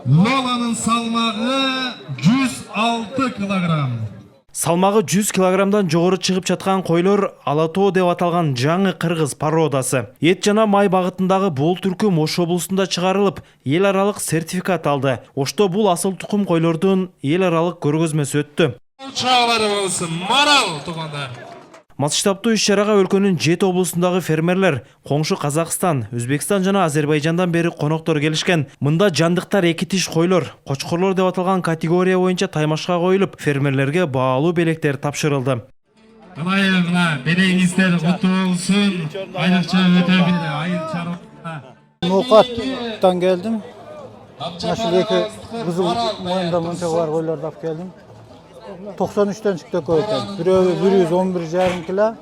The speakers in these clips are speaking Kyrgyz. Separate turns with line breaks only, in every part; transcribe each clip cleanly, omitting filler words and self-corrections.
Lola'nın salmağı 106 kilogram.
Салмағы 100 килограммдан жоғары чыгып жатқан койлор Алатоо деп аталган жаңы кыргыз породасы. Эт жана май багытындагы бул түркүм Ош облусунда чыгарылып, эл аралык сертификат алды. Ошто бул асыл тукум койлордун эл аралык көргөзмөсү өттү.
Чабары болсын, марал туғандар.
Масштабтуу иш-чарага өлкөнүн 7 облусундагы фермерлер, коңшу Казакстан, Өзбекстан жана Азербайжандан бери коноктор келишкен. Мында жандыктар эки тиш койлор, кочкорлор деп аталган категория боюнча таймашка коюлуп, фермерлерге баалуу белектер тапшырылды.
Мына белеңиздер куттуу болсун. Айрыкча өтө бир айыл чарба.
Ноқаттан келдім. Мәшілекі қызыл мойында мұнша бар койларды алып келдім. 93'ten çıktı koydan. Biri 111,5 kilo,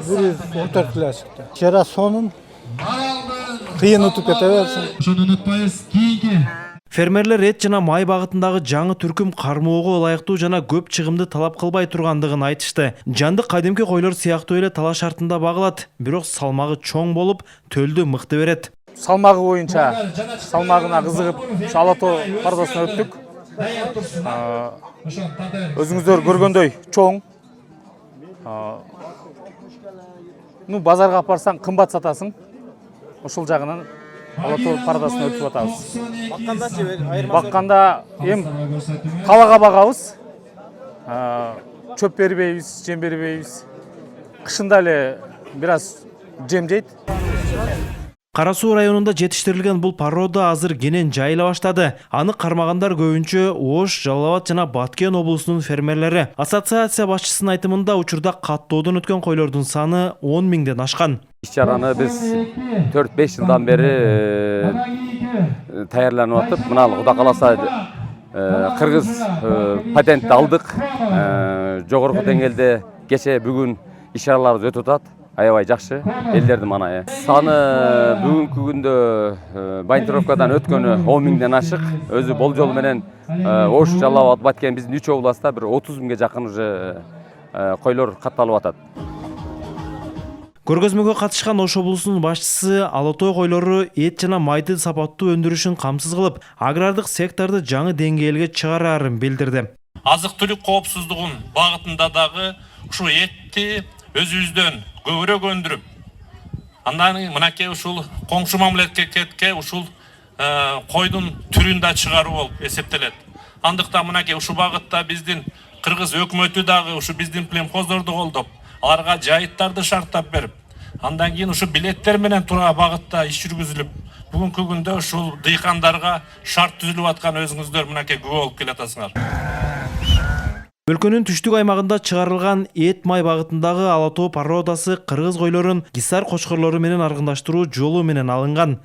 biri 114 kilo çıktı. Şera sonun kıyın utup keteversin.
Şunu unutmayız. Kiyinki.
Фермерлер эт жана май багытындагы жаңы түркүм кармоого ылайыктуу жана көп чыгымды талап кылбай тургандыгын айтышты. Жандык кайдымки койлор сыяктуу эле талаш шартында багылат, бирок салмагы чоң болуп, төлдү мыкты берет.
Салмагы боюнча салмагына кызыгып, Алатоо породасына өттүк. Өзүңүздөр көргөндөй чоң. Базарга апарсаң кымбат сатасың. Ошол жагынан Алатоо породасына өтүп атабыз. Бакканда эми калага багабыз. Чөп бербейбиз, жем бербейбиз. Кышында эле бир аз жем жейт.
Кара Суу районунда жетиштирилген бул порода азыр кенен жайыла баштады. Аны кармагандар көбүнчө Ош, Жалал Абад жана Баткен облусунун фермерлери. Ассоциация башчысынын айтымында учурда каттоодон өткөн койлордун саны 10 миңден ашкан.
Иш-чараны биз 4-5 жылдан бери даярданып атып, мына Кудай кааласа кыргыз патент алдык. Жогорку деңгээлде кече бүгүн иш-чараларыбыз өтүп атат. Аябай жакшы, элдердин манайы. Саны бүгүнкү күндө баинтировкадан өткөнү 10 миңден ашык. Өзү болжол менен Ош, Жалал Абад, Баткен биздин 3 областта бир 30 миңге жакын уже койлор катталып атат.
Көргөзмөгө катышкан Ош облусунун башчысы Алатоо койлору эт жана майды сапаттуу өндүрүшүн камсыз кылып, агрардык секторду жаңы деңгээлге чыгараарын билдирди.
Азык-түлүк коопсуздугун багытында дагы ушу этти өзүбүздөн көбүрөөк өндүрүп, андан мынакей ушул коңшу мамлекетке ушул койдун түрүн да чыгаруу болуп эсептелет. Андыктан мынакей ушул багытта биздин кыргыз өкмөтү дагы ушу биздин племхоздорду колдоп, аларга жайыттарды шарттап берип, андан кийин ушу билеттер менен тура багытта иш жүргүзүлүп, бүгүнкү күндө ушул дыйкандарга шарт түзүлүп аткан өзүңүздөр мынакей күбө болуп келатасыңар.
Өлкөнүн түштүк аймагында чыгарылган эт май багытындагы Алатоо породасы кыргыз койлорун Кисар кочкорлору менен аргындаштыруу жолу менен алынган.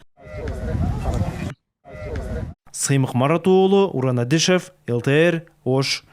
Сыймык Марат уулу, Уран Адишев, ЛТР, Ош.